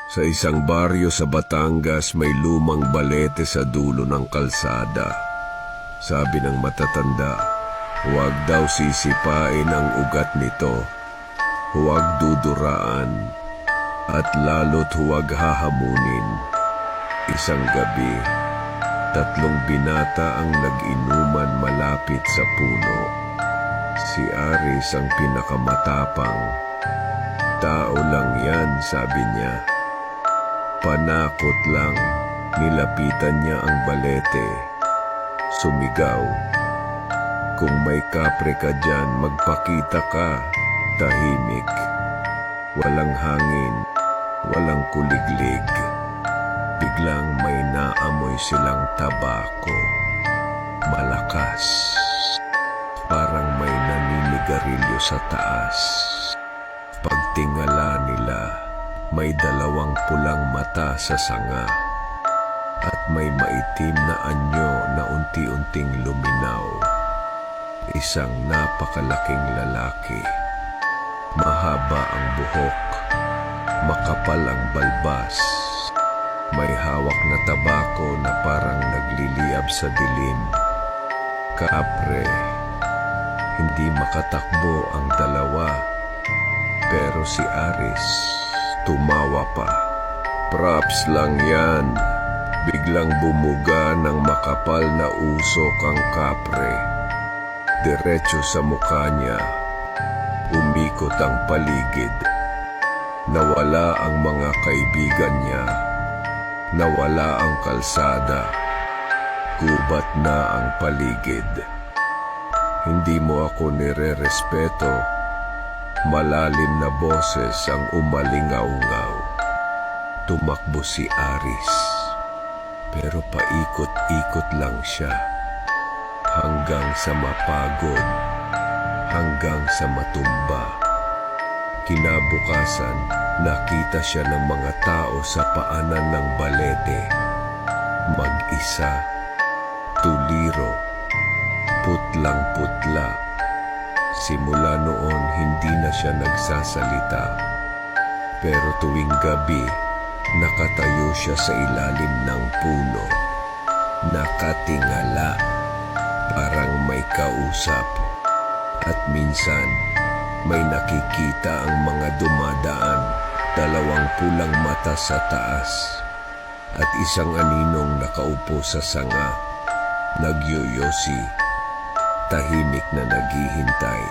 Sa isang baryo sa Batangas may lumang balete sa dulo ng kalsada. Sabi ng matatanda, huwag daw sisipain ang ugat nito, huwag duduraan, at lalo't huwag hahamunin. Isang gabi, 3 binata ang nag-inuman malapit sa puno. Si Aris ang pinakamatapang. Tao lang yan, sabi niya. Panakot lang, nilapitan niya ang balete. Sumigaw, kung may kapre ka dyan, magpakita ka. Tahimik, walang hangin, walang kuliglig. Biglang may naamoy silang tabako. Malakas, parang may naninigarilyo sa taas. Pagtingala nila, may 2 pulang mata sa sanga at may maitim na anyo na unti-unting luminaw. Isang napakalaking lalaki. Mahaba ang buhok, makapal ang balbas. May hawak na tabako na parang nagliliyab sa dilim. Kapre, hindi makatakbo ang 2. Pero si Aris, tumawa pa. Props lang yan. Biglang bumuga ng makapal na usok ang kapre. Diretso sa mukha niya. Umikot ang paligid. Nawala ang mga kaibigan niya. Nawala ang kalsada. Gubat na ang paligid. Hindi mo ako nire-respeto. Malalim na boses ang umalingaw-ngaw. Tumakbo si Aris. Pero paikot-ikot lang siya. Hanggang sa mapagod. Hanggang sa matumba. Kinabukasan, nakita siya ng mga tao sa paanan ng balete. Mag-isa, tuliro, putlang-putla. Simula noon, hindi na siya nagsasalita. Pero tuwing gabi, nakatayo siya sa ilalim ng puno. Nakatingala, parang may kausap. At minsan, may nakikita ang mga dumadaan, 2 pulang mata sa taas, at isang aninong nakaupo sa sanga, nagyoyosi, tahimik na naghihintay.